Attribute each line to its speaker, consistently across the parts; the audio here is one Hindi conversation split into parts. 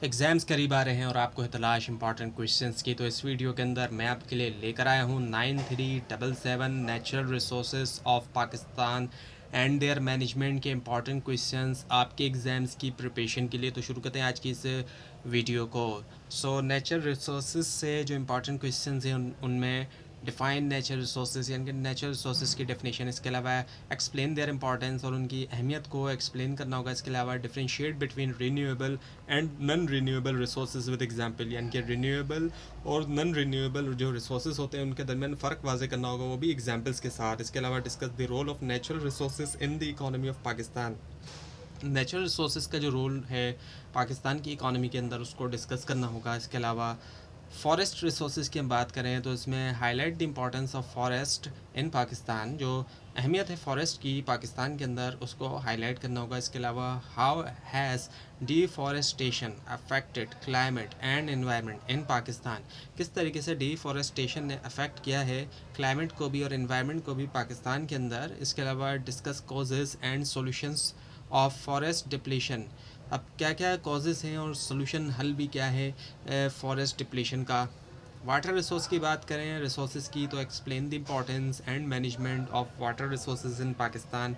Speaker 1: एग्ज़ाम्स करीब आ रहे हैं और आपको है तलाश इंपॉर्टेंट क्वेश्चंस की। तो इस वीडियो के अंदर मैं आपके लिए लेकर आया हूँ 9377 natural resources of Pakistan and there management के इंपॉर्टेंट क्वेश्चंस आपके एग्ज़ाम्स की प्रिपरेशन के लिए। तो शुरू करते हैं आज की इस वीडियो को। नेचुरल रिसोर्सेज से जो इंपॉर्टेंट क्वेश्चंस हैं उनमें डिफाइन नेचुरल रिसोर्सेज यानी कि नेचुरल रिसोर्सेज की डेफिनेशन, इसके अलावा एक्सप्लेन देयर इंपॉर्टेंस और उनकी अहमियत को एक्सप्लेन करना होगा। इसके अलावा differentiate between renewable and non renewable resources with example, यानी कि रीन्यूएबल और नॉन रीन्यूएबल जो रिसोर्सेज होते हैं उनके दरमियान फ़र्क वाजे करना होगा, वो भी एग्जांपल्स के साथ। इसके अलावा discuss the role of natural resources in the economy of Pakistan. Natural resources का जो रोल है पाकिस्तान की इकोनॉमी के अंदर उसको डिस्कस करना होगा। इसके अलावा फॉरेस्ट रिसोर्सेज की हम बात करें तो इसमें highlight the importance of forest इन पाकिस्तान, जो अहमियत है फॉरेस्ट की पाकिस्तान के अंदर उसको हाईलाइट करना होगा। इसके अलावा how has deforestation affected climate and environment in Pakistan, किस तरीके से डिफॉरेस्टेशन ने अफेक्ट किया है क्लाइमेट को भी और एनवायरनमेंट को भी पाकिस्तान के अंदर। इसके अलावा discuss causes and solutions of forest depletion, अब क्या क्या कॉजेज़ हैं और सोल्यूशन हल भी क्या है फॉरेस्ट डिप्लीशन का। वाटर रिसोर्स की बात करें रिसोर्सेज की तो explain the importance and management of water resources in Pakistan,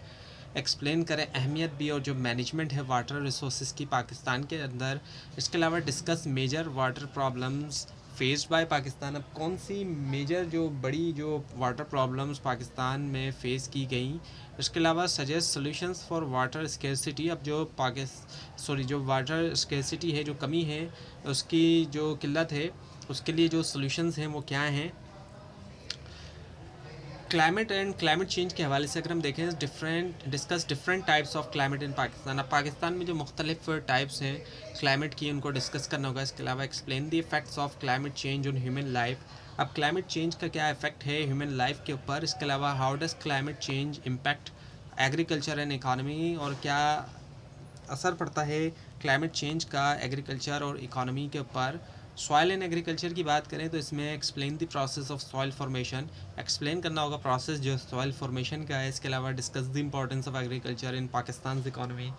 Speaker 1: explain करें अहमियत भी और जो मैनेजमेंट है वाटर रिसोर्सेज की पाकिस्तान के अंदर। इसके अलावा discuss major water problems faced by Pakistan, अब कौन सी मेजर जो बड़ी जो वाटर प्रॉब्लम्स पाकिस्तान में फ़ेस की गई। इसके अलावा suggest solutions for water scarcity, अब जो वाटर स्केर्सिटी है, जो कमी है उसकी जो किल्लत है उसके लिए जो सॉल्यूशंस हैं वो क्या हैं। क्लाइमेट एंड क्लाइमेट चेंज के हवाले से अगर हम देखें different types of climate in Pakistan, अब पाकिस्तान में जो मुख्तलिफ टाइप्स हैं क्लाइमेट की उनको डिस्कस करना होगा। इसके अलावा explain the effects of climate change on human life, अब क्लाइमेट चेंज का क्या इफेक्ट है ह्यूमन लाइफ के ऊपर। इसके अलावा how does climate change impact agriculture and economy, और क्या असर पड़ता है क्लाइमेट चेंज का एग्रीकल्चर और इकोनॉमी के ऊपर। सॉइल एंड एग्रीकल्चर की बात करें तो इसमें explain the process of soil formation, explain करना होगा प्रोसेस जो सॉइल फॉर्मेशन का है। इसके अलावा discuss the importance of agriculture in Pakistan economy,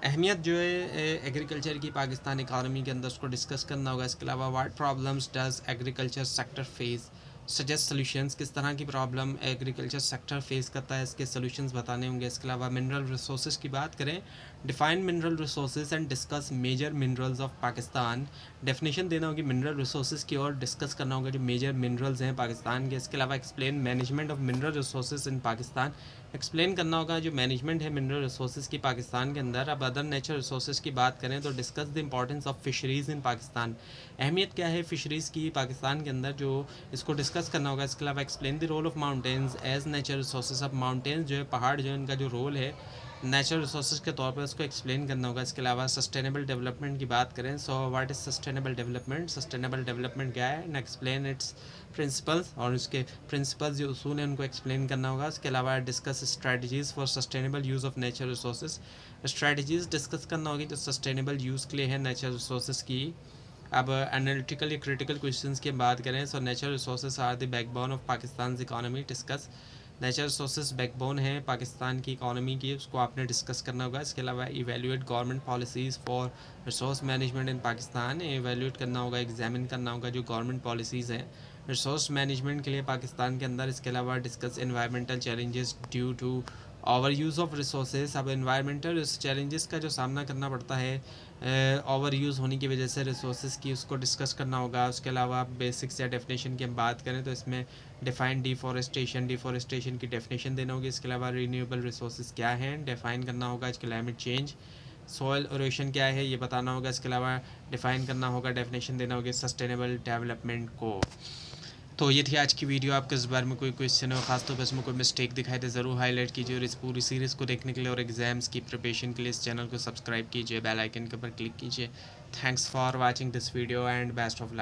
Speaker 1: अहमियत जो है एग्रीकल्चर की पाकिस्तान इकानमी के अंदर उसको डिस्कस करना होगा। इसके अलावा what problems does agriculture sector face, suggest solutions, किस तरह की प्रॉब्लम एग्रीकल्चर सेक्टर फेस करता है इसके सॉल्यूशंस बताने होंगे। इसके अलावा मिनरल रिसोर्सेज की बात करें, define mineral resources and discuss major minerals of Pakistan, definition देना होगी मिनरल रिसोर्सेज की और डिस्कस करना होगा जो मेजर मिनरल्स हैं पाकिस्तान के। इसके अलावा explain management of mineral resources in Pakistan, explain करना होगा जो मैनेजमेंट है मिनरल रिसोर्सेज की पाकिस्तान के अंदर। अब अदर नेचुरल रिसोर्सेज की बात करें तो discuss the importance of fisheries in Pakistan, अहमियत क्या है फ़िशरीज़ की पाकिस्तान के अंदर, जो इसको डिस्कस करना होगा। इसके अलावा explain the role of mountains as natural resources, अब माउंटेन्स जो है पहाड़ जो है इनका जो रोल है नेचुरल रिसोर्सेज के तौर पर उसको एक्सप्लेन करना होगा। इसके अलावा सस्टेनेबल डेवलपमेंट की बात करें so what is sustainable development, sustainable development क्या है एंड एक्सप्लेन इट्स प्रिंसिपल्स, और उसके प्रिंसिपल्स जो उसूल हैं उनको एक्सप्लेन करना होगा। इसके अलावा discuss strategies for sustainable use of natural resources, strategies discuss करना होगी जो सस्टेनेबल यूज़ के लिए है नेचुरल रिसोर्सेज की। अब एनालिटिकल या क्रिटिकल क्वेश्चंस की बात करें so natural resources are the backbone of Pakistan economy, discuss natural resources backbone है पाकिस्तान की इकोनॉमी की, उसको आपने डिस्कस करना होगा। इसके अलावा evaluate government policies for resource management in Pakistan, evaluate करना होगा एग्जामिन करना होगा जो गवर्नमेंट पॉलिसीज़ हैं रिसोर्स मैनेजमेंट के लिए पाकिस्तान के अंदर। इसके अलावा discuss environmental challenges due to over use of resources, अब इन्वायरमेंटल चैलेंजेस का जो सामना करना पड़ता है ओवर यूज़ होने की वजह से रिसोर्सेज की, उसको डिस्कस करना होगा। उसके अलावा बेसिक्स या डेफिनेशन की हम बात करें तो इसमें डिफाइन डिफॉरेस्टेशन की डेफिनेशन देना होगी। इसके अलावा रीन्यूएबल रिसोर्सेज क्या हैं डिफ़ाइन करना होगा। क्लाइमेट चेंज, सॉइल इरोशन क्या है ये बताना होगा। इसके अलावा डिफ़ाइन करना होगा, डेफिनेशन देना होगी सस्टेनेबल डेवलपमेंट को। तो ये थी आज की वीडियो। आपके इस बारे में कोई क्वेश्चन हो, खासतौर पर इसमें कोई मिस्टेक दिखाई दे ज़रूर हाईलाइट कीजिए, और इस पूरी सीरीज़ को देखने के लिए और एग्जाम्स की प्रिपरेशन के लिए इस चैनल को सब्सक्राइब कीजिए, बेल आइकन के ऊपर क्लिक कीजिए। Thanks for watching this video and best of luck.